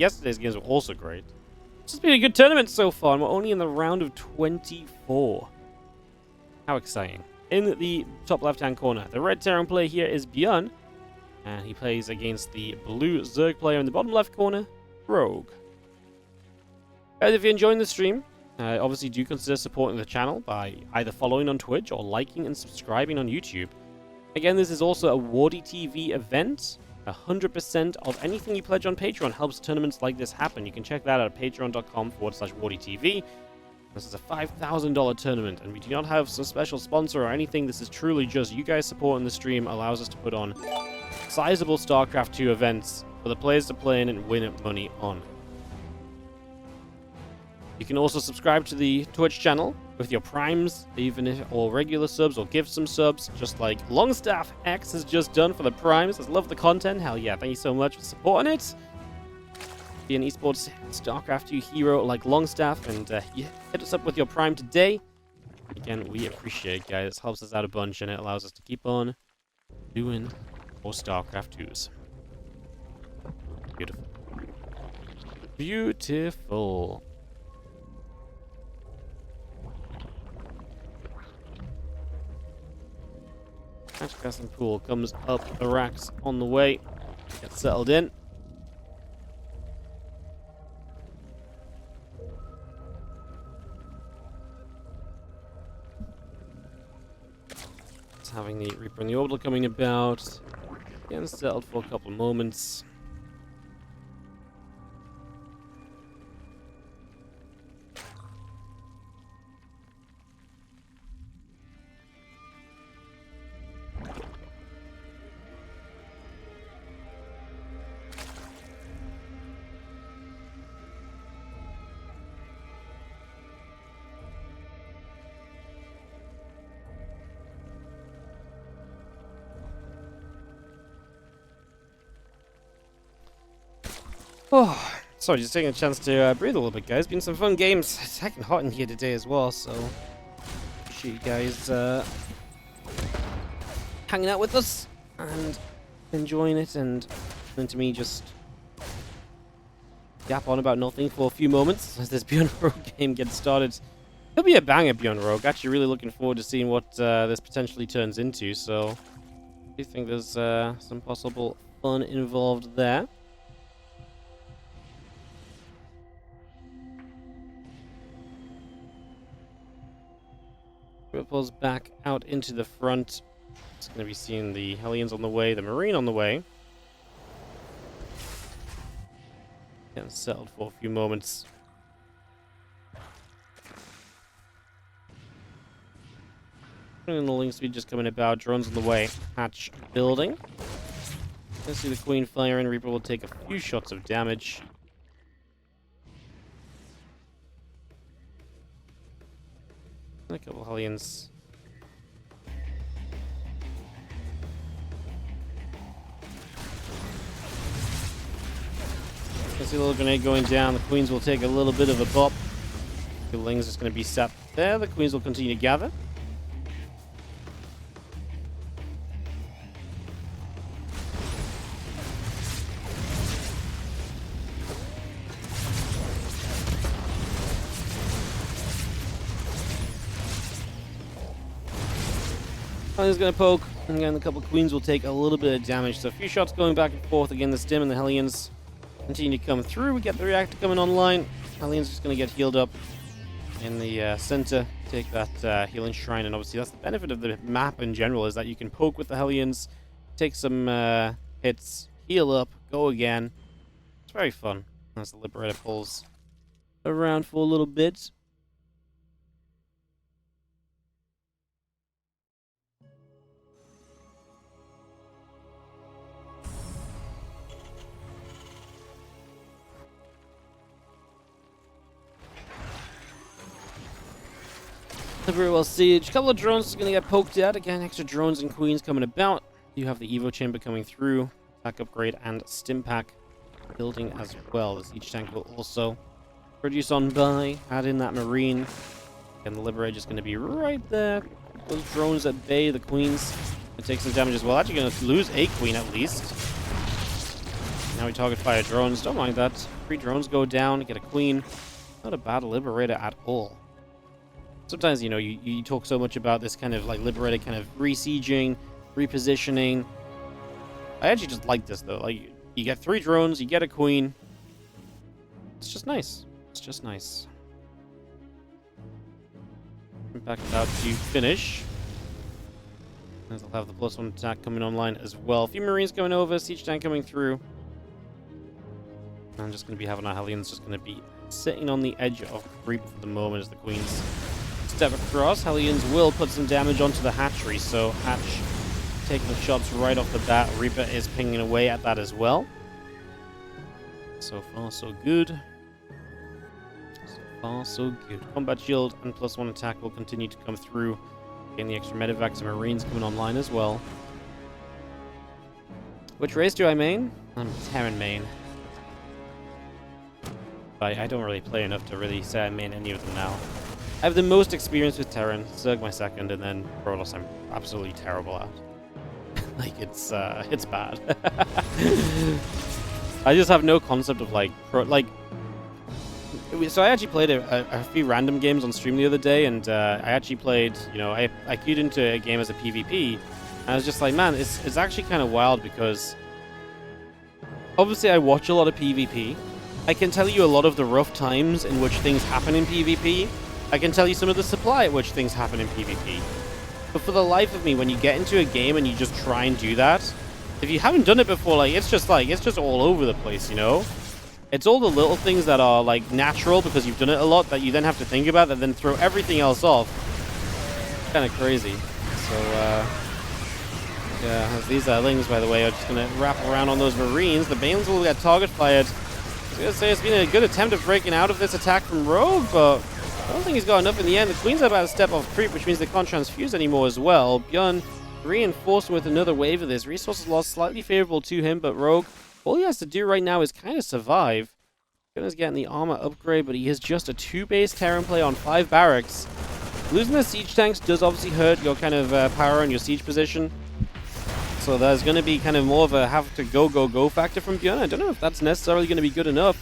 yesterday's games were also great. It's just been a good tournament so far, and we're only in the round of 24. How exciting. In the top left-hand corner, the red Terran player here is ByuN, and he plays against the blue Zerg player in the bottom left corner, Rogue. Guys, if you're enjoying the stream, obviously do consider supporting the channel by either following on Twitch or liking and subscribing on YouTube. Again, this is also a WardiTV event. 100% of anything you pledge on Patreon helps tournaments like this happen. You can check that out at patreon.com/WardiTV. This is a $5,000 tournament, and we do not have some special sponsor or anything. This is truly just you guys supporting the stream allows us to put on sizable StarCraft 2 events for the players to play in and win money on. You can also subscribe to the Twitch channel with your primes, even if or regular subs, or give some subs, just like Longstaff X has just done for the primes. I love the content. Hell yeah, thank you so much for supporting it. Be an eSports StarCraft 2 hero like Longstaff, and you hit us up with your prime today. Again, we appreciate it, guys. It helps us out a bunch, and it allows us to keep on doing more StarCraft 2s. Beautiful. Beautiful. Ashcastle Pool comes up the racks on the way. Get settled in. It's having the Reaper and the Orbital coming about. Getting settled for a couple of moments. Oh, sorry, just taking a chance to breathe a little bit, guys. Been some fun games. It's heckin' hot in here today as well, so appreciate you guys hanging out with us and enjoying it, and listening to me just yap on about nothing for a few moments as this ByuN Rogue game gets started. It'll be a banger, ByuN Rogue. Actually, really looking forward to seeing what this potentially turns into. So, I do think there's some possible fun involved there. Pulls back out into the front. It's going to be seeing the Hellions on the way, the Marine on the way. Getting settled for a few moments. And the link speed just coming about. Drones on the way. Hatch building. Let's see the Queen firing. Reaper will take a few shots of damage. A couple Hellions. I see a little grenade going down. The Queens will take a little bit of a bop. The Ling's just going to be sat there. The Queens will continue to gather. He's going to poke, and again, a couple of Queens will take a little bit of damage. So a few shots going back and forth. Again, the Stim and the Hellions continue to come through. We get the Reactor coming online. Hellions just going to get healed up in the center. Take that healing shrine, and obviously that's the benefit of the map in general, is that you can poke with the Hellions, take some hits, heal up, go again. It's very fun as the Liberator pulls around for a little bit. Very well siege. A couple of drones are going to get poked at. Again, extra drones and Queens coming about. You have the Evo chamber coming through. Pack upgrade and Stim pack building as well. The siege tank will also produce on by. Add in that Marine. And the Liberator is going to be right there. Those drones at bay. The Queens can take some damage as well. Actually going to lose a Queen at least. Now we target fire drones. Don't mind that. 3 drones go down, get a queen. Not a bad Liberator at all. Sometimes, you know, you talk so much about this kind of like Liberator kind of re-sieging, repositioning. I actually just like this though. Like, you get 3 drones, you get a queen. It's just nice. It's just nice. Back about to finish. As they'll have the +1 attack coming online as well. A few Marines going over, siege tank coming through. I'm just going to be having our Hellions just going to be sitting on the edge of creep for the moment as the Queens step across. Hellions will put some damage onto the hatchery, so Hatch taking the shots right off the bat. Reaper is pinging away at that as well. So far, so good. So far, so good. Combat shield and +1 attack will continue to come through. Getting the extra medevacs and Marines coming online as well. Which race do I main? I'm Terran main. But I don't really play enough to really say I main any of them now. I have the most experience with Terran, Zerg my second, and then Protoss I'm absolutely terrible at. Like, it's bad. I just have no concept of, like, so I actually played a few random games on stream the other day, and I actually played, you know, I queued into a game as a PvP, and I was just like, man, it's actually kind of wild because obviously I watch a lot of PvP. I can tell you a lot of the rough times in which things happen in PvP. I can tell you some of the supply at which things happen in PvP. But for the life of me, when you get into a game and you just try and do that, if you haven't done it before, like, it's just all over the place, you know? It's all the little things that are, like, natural because you've done it a lot that you then have to think about that then throw everything else off. Kind of crazy. So, yeah, as these Lings, by the way, are just going to wrap around on those Marines. The Banes will get target fired. I was going to say it's been a good attempt of breaking out of this attack from Rogue, but I don't think he's got enough in the end. The Queen's about to step off creep, which means they can't transfuse anymore as well. ByuN reinforced with another wave of this. Resources lost slightly favorable to him, but Rogue, all he has to do right now is kind of survive. Gunner's getting the armor upgrade, but he is just a 2-base Terran play on 5 barracks. Losing the siege tanks does obviously hurt your kind of power and your siege position. So there's going to be kind of more of a have to go factor from ByuN. I don't know if that's necessarily going to be good enough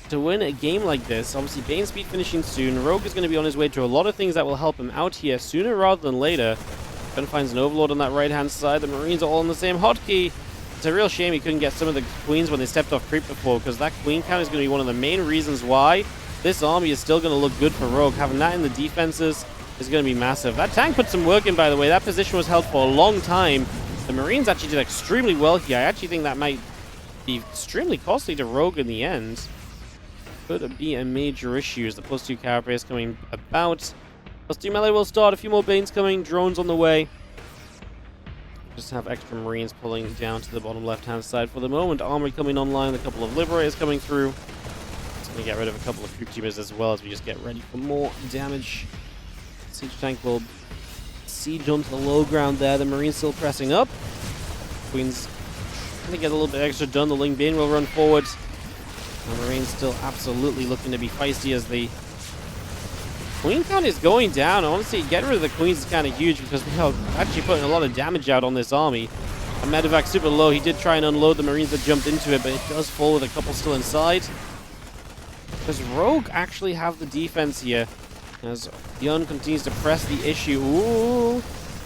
to win a game like this. Obviously, Bane speed finishing soon. Rogue is going to be on his way to a lot of things that will help him out here sooner rather than later. Gun finds an Overlord on that right-hand side. The Marines are all on the same hotkey. It's a real shame he couldn't get some of the Queens when they stepped off creep before, because that Queen count is going to be one of the main reasons why this army is still going to look good for Rogue. Having that in the defenses is going to be massive. That tank put some work in, by the way. That position was held for a long time. The Marines actually did extremely well here. I actually think that might be extremely costly to Rogue in the end. Could be a major issue as the +2 carapace coming about. +2 melee will start. A few more Banes coming. Drones on the way. Just have extra Marines pulling down to the bottom left-hand side for the moment. Armory coming online. A couple of Liberators coming through. Just going to get rid of a couple of Creep Teamers as well as we just get ready for more damage. Siege tank will siege onto the low ground there. The Marines still pressing up. Queens going to get a little bit extra done. The Ling Bane will run forward. The Marines still absolutely looking to be feisty as the Queen count is going down. Honestly, getting rid of the Queens is kind of huge because they are actually putting a lot of damage out on this army. A medevac super low. He did try and unload the Marines that jumped into it, but it does fall with a couple still inside. Does Rogue actually have the defense here? As ByuN continues to press the issue. Ooh.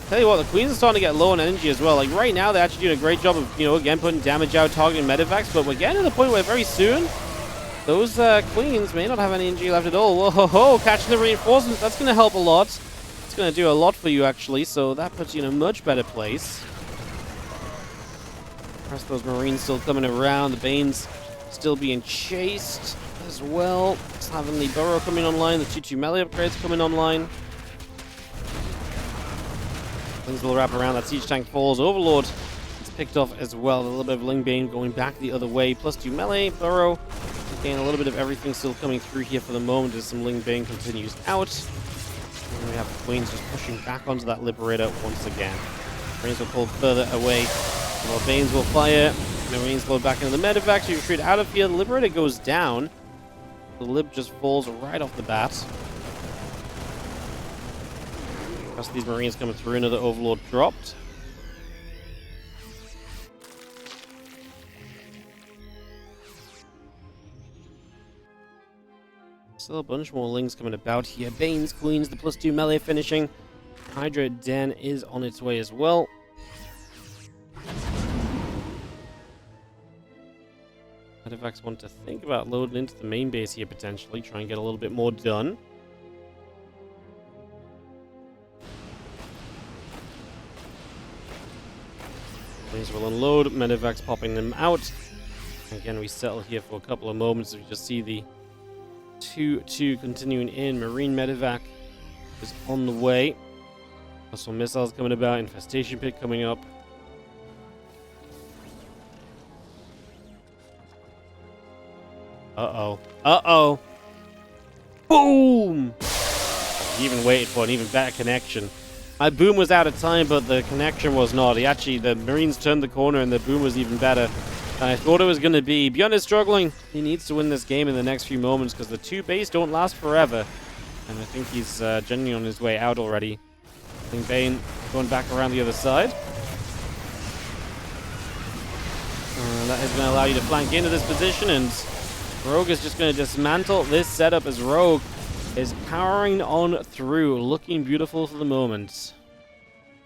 Tell you what, the Queens are starting to get low on energy as well. Like right now, they're actually doing a great job of, you know, again, putting damage out, targeting medevacs, but we're getting to the point where very soon, those Queens may not have any energy left at all. Whoa, ho, ho, catching the reinforcements, that's going to help a lot. It's going to do a lot for you, actually, so that puts you in a much better place. Rest of those Marines still coming around. The Banes still being chased as well. Just having the Burrow coming online, the 2-2 melee upgrades coming online. Things will wrap around. That siege tank falls. Overlord is picked off as well. A little bit of Ling Bane going back the other way. +2 melee, Burrow. Again, a little bit of everything still coming through here for the moment as some Ling Bane continues out. And we have the Queens just pushing back onto that Liberator once again. Marines will pull further away. More Banes will fire. Marines load back into the medevac. You retreat out of here. The Liberator goes down. The Lib just falls right off the bat. Rest of these Marines coming through. Another Overlord dropped. Still a bunch more Lings coming about here. Banes, Queens, the +2 melee finishing. Hydra Den is on its way as well. Medivacs want to think about loading into the main base here potentially. Try and get a little bit more done. Things will unload. Medivacs popping them out. Again, we settle here for a couple of moments. We just see the 2-2 continuing in. Marine Medivac is on the way. Hostile missiles coming about. Infestation pit coming up. Uh-oh. Uh-oh. Boom! He even waited for an even better connection. My boom was out of time, but the connection was not. The Marines turned the corner and the boom was even better. I thought it was going to be. ByuN is struggling. He needs to win this game in the next few moments because the 2 base don't last forever. And I think he's genuinely on his way out already. I think Bane going back around the other side. That is going to allow you to flank into this position, and Rogue is just going to dismantle this setup as Rogue is powering on through, looking beautiful for the moment.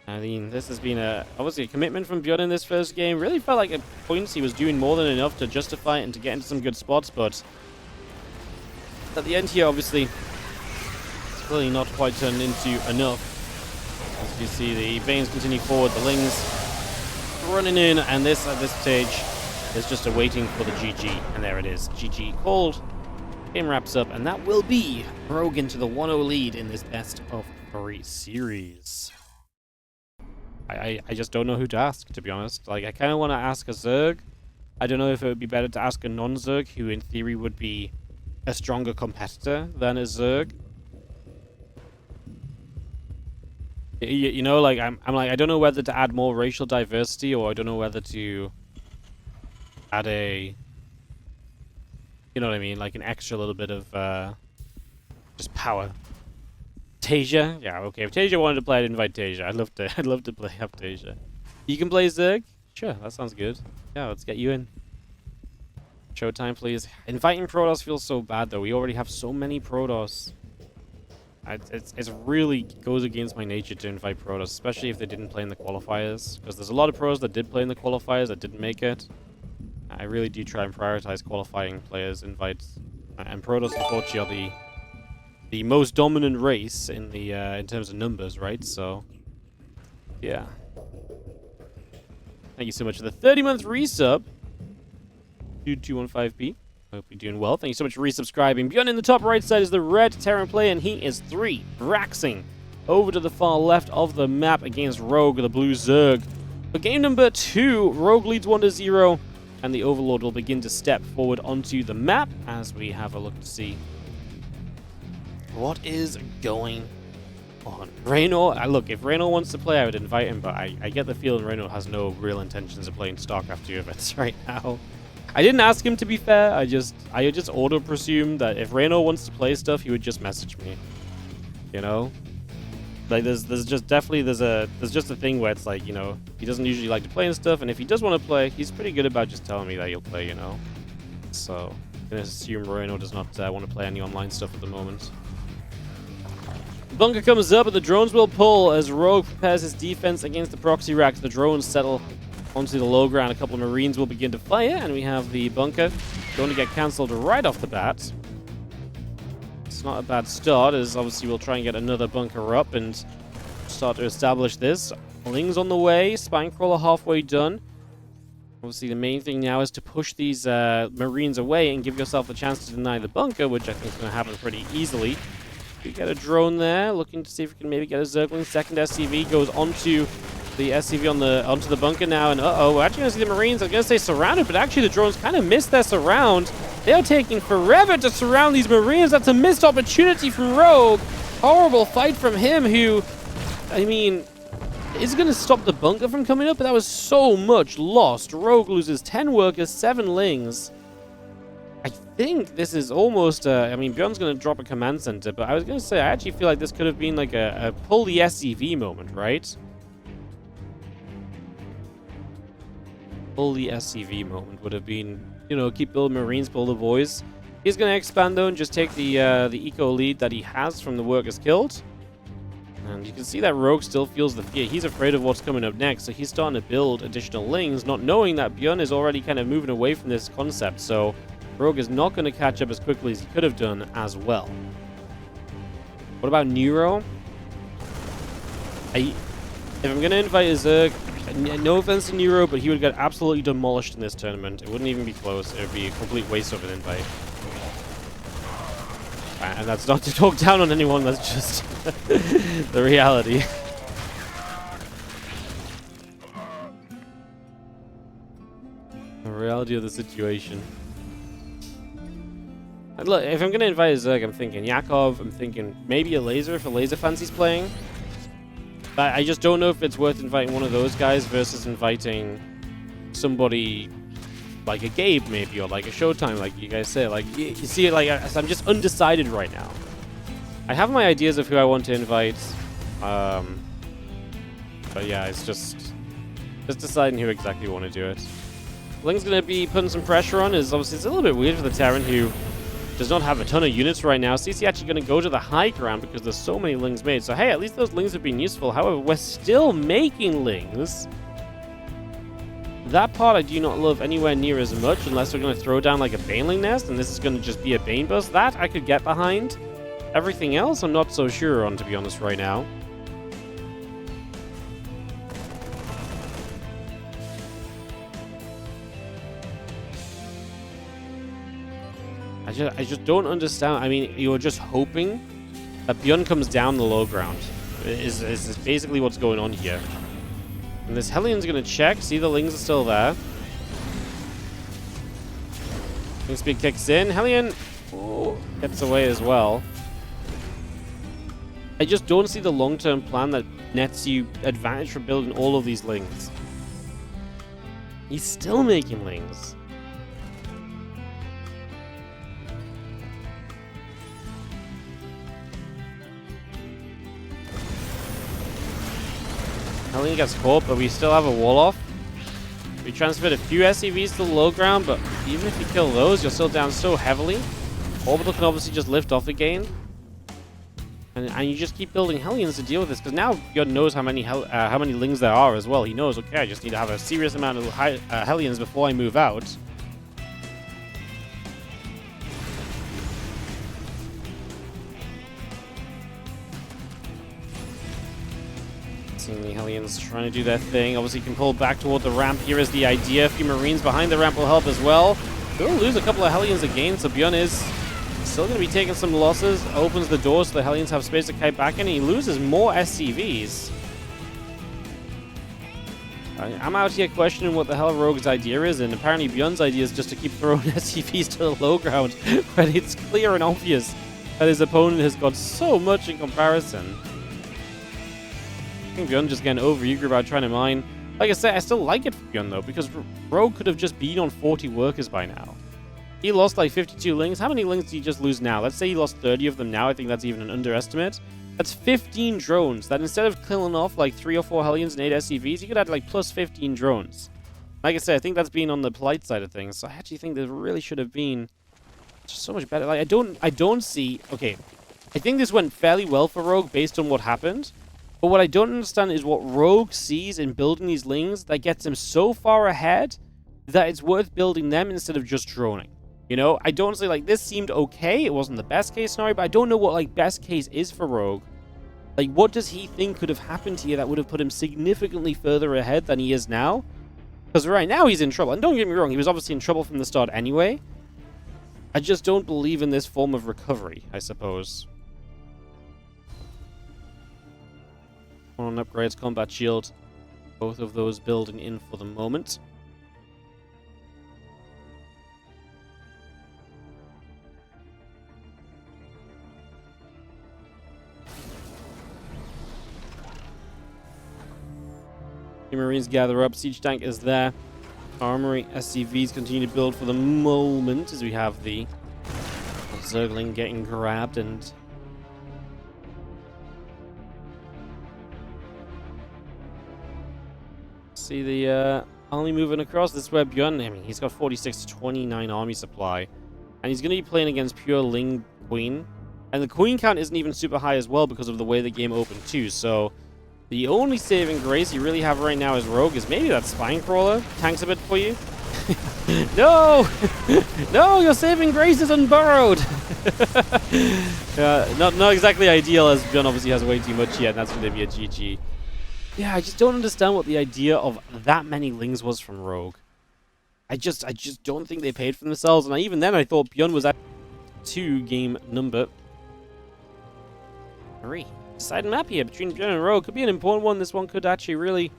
I mean, this has been obviously a commitment from ByuN in this first game. Really felt like at points he was doing more than enough to justify it and to get into some good spots, but at the end here, obviously, it's clearly not quite turned into enough. As you see, the Banes continue forward, the Lings running in, and this, at this stage, is just awaiting for the GG. And there it is, GG called. Game wraps up, and that will be Rogue into the 1-0 lead in this best of 3 series. I just don't know who to ask, to be honest. Like, I kind of want to ask a Zerg. I don't know if it would be better to ask a non-Zerg, who in theory would be a stronger competitor than a Zerg. You know, like, I'm like, I don't know whether to add more racial diversity, or I don't know whether to add a, you know what I mean, like an extra little bit of just power. Tasia? Yeah, okay. If Tasia wanted to play, I'd invite Tasia. I'd love to play up Tasia. You can play Zerg? Sure, that sounds good. Yeah, let's get you in. Showtime, please. Inviting Protoss feels so bad, though. We already have so many Protoss. It really goes against my nature to invite Protoss, especially if they didn't play in the qualifiers. Because there's a lot of pros that did play in the qualifiers that didn't make it. I really do try and prioritize qualifying players' invites. And Protoss, unfortunately, are the most dominant race in the in terms of numbers, right? So, yeah. Thank you so much for the 30-month resub. 2215p. Hope you're doing well. Thank you so much for resubscribing. ByuN in the top right side is the red Terran player, and he is 3. Raxing over to the far left of the map against Rogue, the blue Zerg. For game number 2, Rogue leads 1-0, and the Overlord will begin to step forward onto the map as we have a look to see what is going on. Raynor, look, if Raynor wants to play, I would invite him, but I get the feeling Raynor has no real intentions of playing StarCraft 2 events right now. I didn't ask him, to be fair. I just auto-presumed that if Raynor wants to play stuff, he would just message me. You know? Like, there's just a thing where it's like, you know, he doesn't usually like to play and stuff, and if he does want to play, he's pretty good about just telling me that he'll play, you know? So, I'm gonna assume Raynor does not want to play any online stuff at the moment. Bunker comes up, and the drones will pull as Rogue prepares his defense against the proxy racks. The drones settle onto the low ground. A couple of Marines will begin to fire, and we have the bunker going to get cancelled right off the bat. It's not a bad start, as obviously we'll try and get another bunker up and start to establish this. Lings on the way, Spinecrawler halfway done. Obviously the main thing now is to push these Marines away and give yourself a chance to deny the bunker, which I think is going to happen pretty easily. We get a drone there, looking to see if we can maybe get a Zergling. Second SCV goes onto the SCV onto the bunker now, and we're actually going to see the Marines, I was going to say surrounded, but actually the drones kind of missed their surround. They are taking forever to surround these Marines. That's a missed opportunity from Rogue. Horrible fight from him, who, I mean, is going to stop the bunker from coming up, but that was so much lost. Rogue loses 10 workers, 7 Lings. I think this is almost, I mean, ByuN's going to drop a command center, but I was going to say, I actually feel like this could have been like a pull the SCV moment, right? Pull the SCV moment would have been, you know, keep building Marines, pull the boys. He's going to expand though and just take the eco lead that he has from the workers killed. And you can see that Rogue still feels the fear. He's afraid of what's coming up next, so he's starting to build additional lings, not knowing that ByuN is already kind of moving away from this concept. So Rogue is not going to catch up as quickly as he could have done as well. What about Neuro? If I'm going to invite a Zerg, no offense to Neuro, but he would get absolutely demolished in this tournament. It wouldn't even be close. It would be a complete waste of an invite. And that's not to talk down on anyone, that's just the reality. The reality of the situation. And look, if I'm going to invite a Zerg, I'm thinking Yakov, I'm thinking maybe a Laser if a Laser fancy's playing. But I just don't know if it's worth inviting one of those guys versus inviting somebody like a Gabe maybe, or like a Showtime, like you guys say. Like, you see it, like, I'm just undecided right now. I have my ideas of who I want to invite. But yeah, it's just deciding who exactly want to do it. Ling's going to be putting some pressure on. Obviously, it's a little bit weird for the Terran, who does not have a ton of units right now. CC actually going to go to the high ground because there's so many Lings made. So hey, at least those Lings have been useful. However, we're still making Lings. That part I do not love anywhere near as much, unless we're going to throw down like a Baneling nest, and this is going to just be a Bane bus. That I could get behind. Everything else I'm not so sure on, to be honest, right now. I just don't understand. I mean, you're just hoping that ByuN comes down the low ground. Is basically what's going on here. And this Hellions going to check. See, the Lings are still there. Ling speed kicks in. Hellion gets away as well. I just don't see the long-term plan that nets you advantage from building all of these Lings. He's still making Lings. Hellion gets caught, but we still have a wall off. We transferred a few SCVs to the low ground, but even if you kill those, you're still down so heavily. Orbital can obviously just lift off again. And you just keep building Hellions to deal with this, because now ByuN knows how many Lings there are as well. He knows, okay, I just need to have a serious amount of Hellions before I move out. Seeing the Hellions trying to do their thing. Obviously, you can pull back toward the ramp. Here is the idea. A few Marines behind the ramp will help as well. We'll lose a couple of Hellions again, so ByuN is still going to be taking some losses. Opens the door so the Hellions have space to kite back in. He loses more SCVs. I'm out here questioning what the hell Rogue's idea is, and apparently ByuN's idea is just to keep throwing SCVs to the low ground, when it's clear and obvious that his opponent has got so much in comparison. I think ByuN just getting over-eager about trying to mine. Like I said, I still like it for ByuN though, because Rogue could have just been on 40 workers by now. He lost like 52 Lings. How many Lings did he just lose now? Let's say he lost 30 of them now. I think that's even an underestimate. That's 15 drones that instead of killing off like 3 or 4 Hellions and 8 SCVs, you could add like plus 15 drones. Like I said, I think that's being on the polite side of things. So I actually think there really should have been just so much better. Like I don't see. Okay, I think this went fairly well for Rogue based on what happened. But what I don't understand is what Rogue sees in building these Lings that gets him so far ahead that it's worth building them instead of just droning. You know, I don't say like this seemed okay. It wasn't the best case scenario, but I don't know what like best case is for Rogue. Like, what does he think could have happened here that would have put him significantly further ahead than he is now? Because right now he's in trouble. And don't get me wrong, he was obviously in trouble from the start anyway. I just don't believe in this form of recovery, I suppose. On upgrades, combat shield. Both of those building in for the moment. The Marines gather up. Siege tank is there. Armory SCVs continue to build for the moment as we have the Zergling getting grabbed and see the army moving across. This is where ByuN, I mean, he's got 46 to 29 army supply. And he's going to be playing against pure Ling Queen. And the Queen count isn't even super high as well because of the way the game opened too. So the only saving grace you really have right now as Rogue is maybe that Spine Crawler tanks a bit for you. No! No, your saving grace is unburrowed! Not exactly ideal, as ByuN obviously has way too much yet, and that's going to be a GG. Yeah, I just don't understand what the idea of that many Lings was from Rogue. I just don't think they paid for themselves, and even then I thought ByuN was at 2 game number 3. Deciding map here between ByuN and Rogue could be an important one. This one could actually really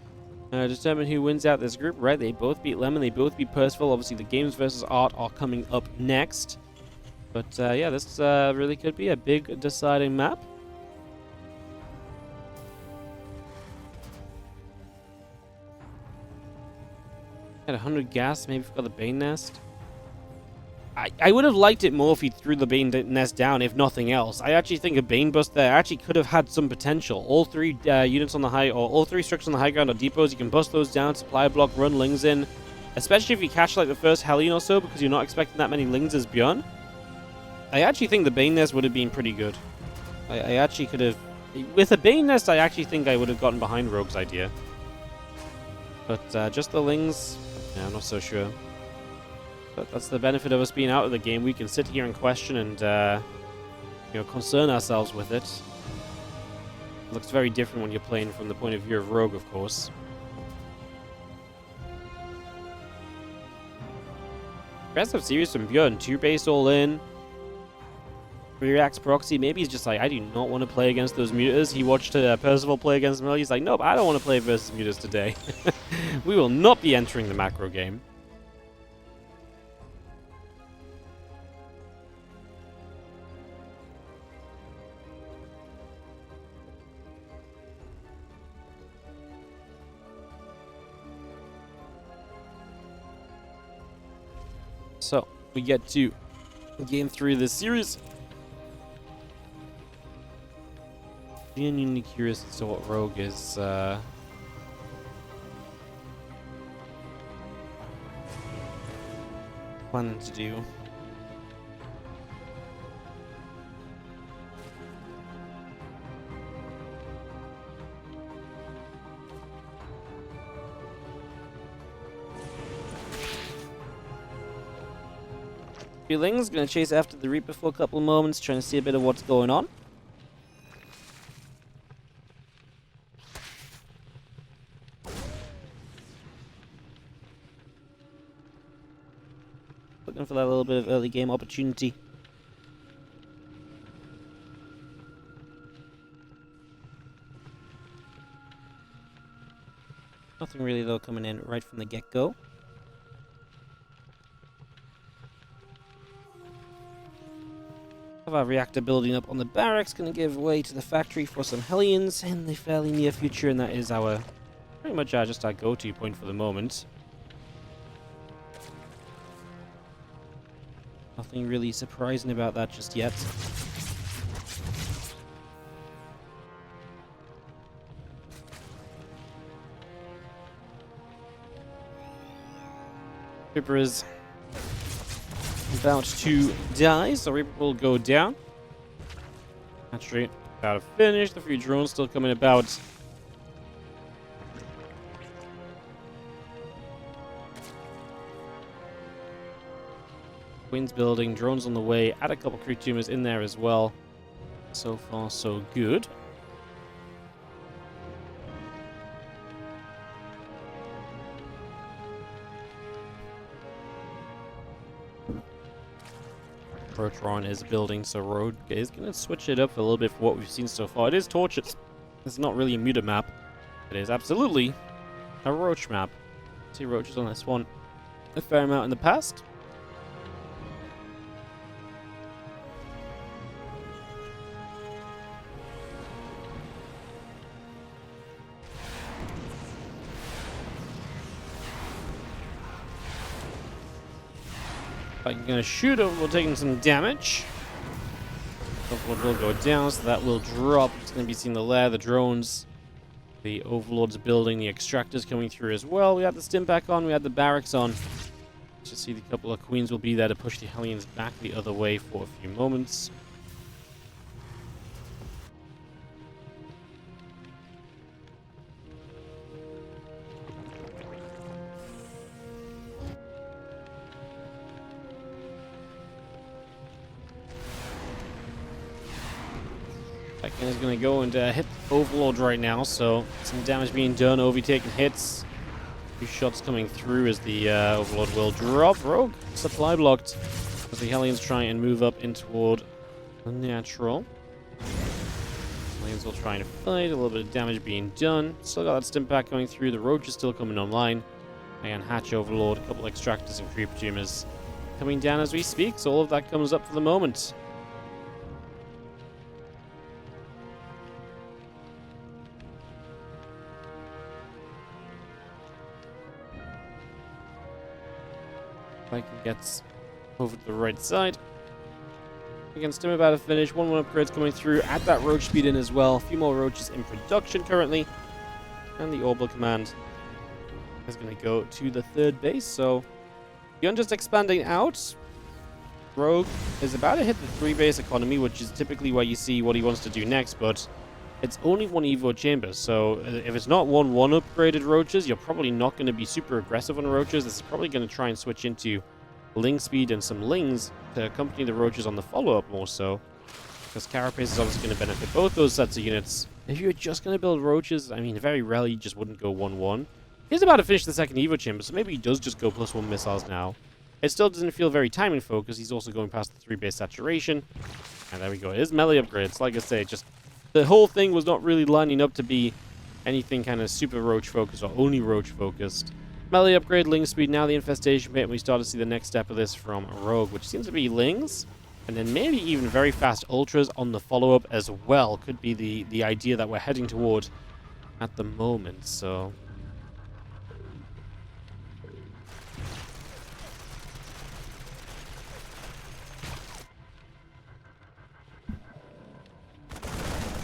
determine who wins out this group, right? They both beat Lemon, they both beat Percival. Obviously, the games versus art are coming up next. But yeah, this really could be a big deciding map. At 100 gas, maybe forgot the Bane Nest. I would have liked it more if he threw the Bane Nest down, if nothing else. I actually think a Bane Bust there actually could have had some potential. All 3 units on the high, or all 3 structures on the high ground are depots. You can bust those down, supply block, run Lings in. Especially if you catch like the first Hellion or so, because you're not expecting that many Lings as ByuN. I actually think the Bane Nest would have been pretty good. I actually could have... With a Bane Nest, I actually think I would have gotten behind Rogue's idea. But just the Lings... Yeah, I'm not so sure. But that's the benefit of us being out of the game. We can sit here and question and, you know, concern ourselves with it. It looks very different when you're playing from the point of view of Rogue, of course. Aggressive series from ByuN. 2 base all in. Reacts proxy. Maybe he's just like, I do not want to play against those mutas. He watched Percival play against Mel. He's like, nope, I don't want to play versus mutas today. We will not be entering the macro game. So, we get to game 3 of this series. Genuinely curious as to what Rogue is planning to do. Feelings gonna chase after the Reaper for a couple of moments, trying to see a bit of what's going on. Looking for that little bit of early game opportunity. Nothing really though coming in right from the get-go. Have our reactor building up on the barracks, going to give way to the factory for some Hellions in the fairly near future, and that is our pretty much just our go-to point for the moment. Nothing really surprising about that just yet. Reaper is about to die, so Reaper will go down. Actually, about to finish. The few drones still coming about. Queen's building, drones on the way. Add a couple crew tumors in there as well. So far, so good. Protron is building, so Rogue is going to switch it up a little bit for what we've seen so far. It is torches. It's not really a muta map. It is absolutely a roach map. See roaches on this one a fair amount in the past. I'm going to shoot him. We're taking some damage. Overlord will go down, so that will drop. It's going to be seeing the lair, the drones, the Overlord's building, the extractors coming through as well. We had the stim pack on, we had the barracks on. Just see the couple of queens will be there to push the Hellions back the other way for a few moments. Second is going to go and hit Overlord right now, so some damage being done. Ovi taking hits. Two shots coming through as the Overlord will drop. Rogue supply blocked as the Hellions try and move up in toward the natural. Hellions will try and fight. A little bit of damage being done. Still got that stim pack going through. The Roach is still coming online. Again, Hatch Overlord, a couple extractors and Creeper Tumors coming down as we speak. So all of that comes up for the moment. Viking gets over to the right side. Against him, about to finish. 1-1 upgrades coming through. Add that Roach speed in as well. A few more Roaches in production currently. And the Orbital Command is going to go to the third base. So, ByuN just expanding out. Rogue is about to hit the 3-base economy, which is typically where you see what he wants to do next, but it's only one Evo chamber, so if it's not 1-1 upgraded Roaches, you're probably not going to be super aggressive on Roaches. This is probably going to try and switch into Ling speed and some Lings to accompany the Roaches on the follow-up more so, because Carapace is obviously going to benefit both those sets of units. If you're just going to build Roaches, I mean, very rarely you just wouldn't go 1-1. He's about to finish the second Evo chamber, so maybe he does just go +1 missiles now. It still doesn't feel very timing focused. He's also going past the 3-base saturation. And there we go. It is melee upgrades. Like I say, just the whole thing was not really lining up to be anything kind of super Roach focused or only Roach focused. Melee upgrade, Ling speed, now the Infestation Pit, and we start to see the next step of this from Rogue, which seems to be Lings, and then maybe even very fast Ultras on the follow-up as well. Could be the idea that we're heading toward at the moment, so...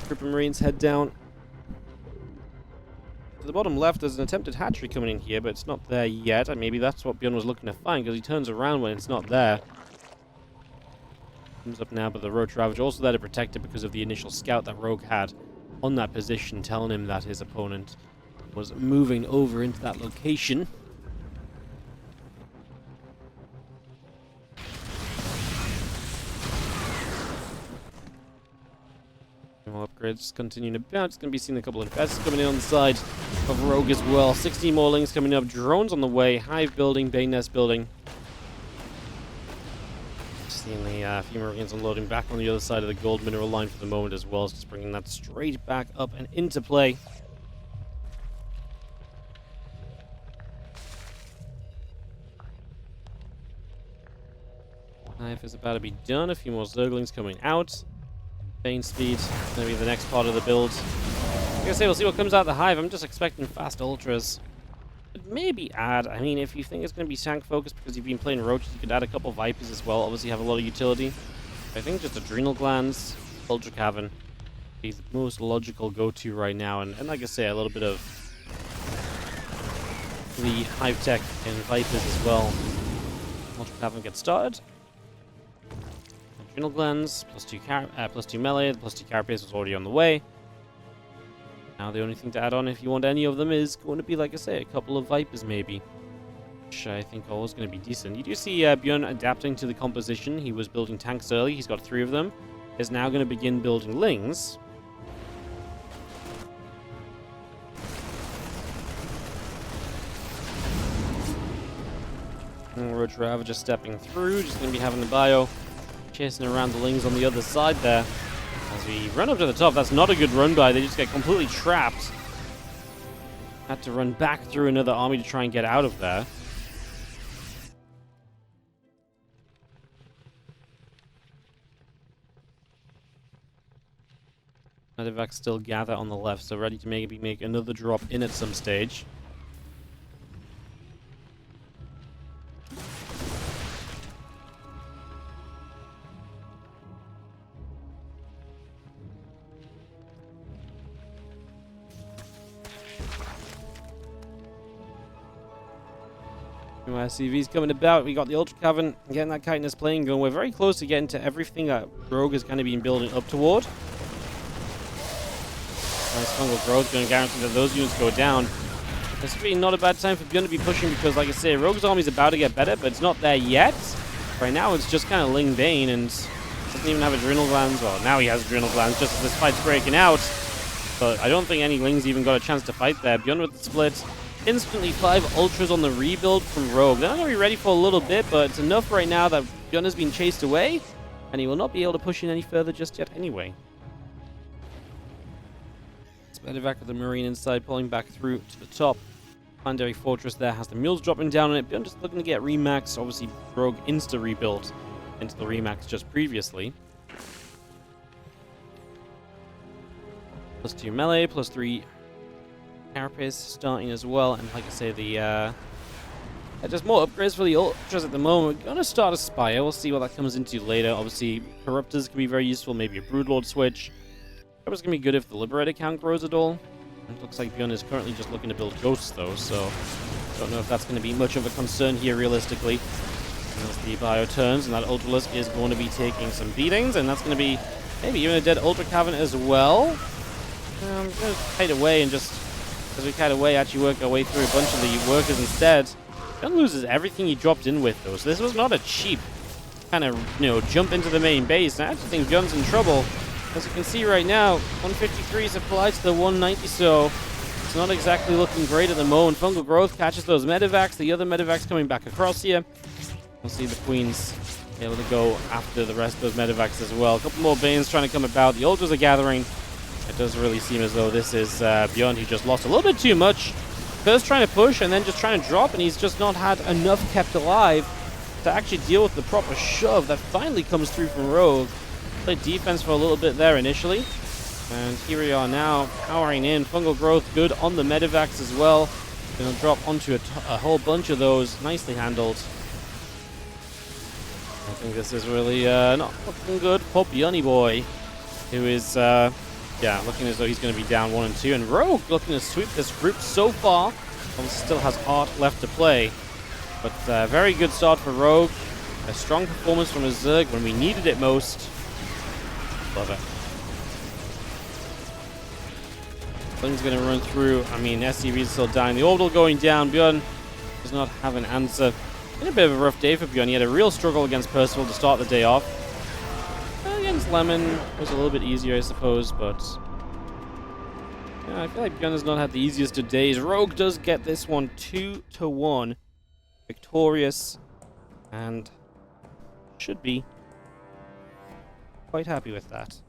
Group of Marines head down. To the bottom left, there's an attempted hatchery coming in here, but it's not there yet. And maybe that's what ByuN was looking to find, because he turns around when it's not there. Comes up now, but the Roach Ravage also there to protect it because of the initial scout that Rogue had on that position, telling him that his opponent was moving over into that location. More upgrades continuing about. It's going to be seeing a couple of infests coming in on the side of Rogue as well. 16 more Lings coming up. Drones on the way. Hive building. Bay Nest building. Seeing the few Marines unloading back on the other side of the gold mineral line for the moment as well. Just bringing that straight back up and into play. Hive is about to be done. A few more Zerglings coming out. Bane speed, going to be the next part of the build. Like I say, we'll see what comes out of the Hive. I'm just expecting fast Ultras. But maybe add, I mean, if you think it's going to be tank focused because you've been playing Roaches, you could add a couple Vipers as well. Obviously have a lot of utility. I think just Adrenal Glands, Ultra Cavern is the most logical go-to right now. And like I say, a little bit of the Hive Tech and Vipers as well. Ultra Cavern gets started. Adrenal Glands, plus 2 melee, the plus 2 Carapace was already on the way. Now the only thing to add on if you want any of them is going to be, like I say, a couple of Vipers maybe. Which I think are always going to be decent. You do see ByuN adapting to the composition. He was building tanks early, he's got 3 of them. Is now going to begin building Lings. Roach Ravager stepping through, just going to be having the bio. Chasing around the Lings on the other side there. As we run up to the top, that's not a good run by. They just get completely trapped. Had to run back through another army to try and get out of there. Medivacs still gather on the left, so ready to maybe make another drop in at some stage. SCV's coming about. We got the Ultra Cavern getting that chitinous plane going. We're very close to getting to everything that Rogue has kind of been building up toward. Nice fungal growth, going to guarantee that those units go down. It's really not a bad time for ByuN to be pushing because, like I say, Rogue's army's about to get better, but it's not there yet. Right now, it's just kind of Ling Bane and doesn't even have adrenal glands. Well, now he has adrenal glands just as this fight's breaking out. But I don't think any Lings even got a chance to fight there. ByuN with the split. Instantly 5 Ultras on the rebuild from Rogue. They're not going to be ready for a little bit, but it's enough right now that ByuN has been chased away, and he will not be able to push in any further just yet anyway. Medevac with the Marine inside, pulling back through to the top. Planetary Fortress there has the mules dropping down on it. ByuN just looking to get Remax. Obviously, Rogue insta-rebuilt into the Remax just previously. +2 melee, +3 carapace starting as well. And like I say, the just more upgrades for the Ultras at the moment. We're going to start a Spire. We'll see what that comes into later. Obviously, Corruptors can be very useful. Maybe a Broodlord switch. That was going to be good if the Liberator count grows at all. It looks like ByuN is currently just looking to build Ghosts, though, so don't know if that's going to be much of a concern here, realistically. As the Bio turns, and that Ultralisk is going to be taking some beatings, and that's going to be maybe even a dead Ultra Cavern as well. I'm going to kite away and just, as we kite away, actually work our way through a bunch of the workers instead. ByuN loses everything he dropped in with, though, so this was not a cheap kind of, jump into the main base. And I actually think ByuN's in trouble. As you can see right now, 153 is applied to the 190, so it's not exactly looking great at the moment. Fungal Growth catches those Medevacs, the other Medevacs coming back across here. We'll see the Queens able to go after the rest of those Medevacs as well. A couple more Banes trying to come about. The Ultras are gathering. It does really seem as though this is ByuN, who just lost a little bit too much. First trying to push and then just trying to drop, and he's just not had enough kept alive to actually deal with the proper shove that finally comes through from Rogue. Played defense for a little bit there initially. And here we are now, powering in. Fungal Growth good on the Medevacs as well. Gonna drop onto a whole bunch of those. Nicely handled. I think this is really not looking good for ByuN boy, who is, looking as though he's going to be down 1 and 2. And Rogue looking to sweep this group so far. Obviously still has Art left to play. But very good start for Rogue. A strong performance from his Zerg when we needed it most. Love it. Thing's going to run through. I mean, SCV is still dying. The orbital going down. ByuN does not have an answer. Been a bit of a rough day for ByuN. He had a real struggle against Percival to start the day off. Against Lemon was a little bit easier, I suppose, but yeah, I feel like ByuN has not had the easiest of days. Rogue does get this one 2-1. Victorious. And should be quite happy with that.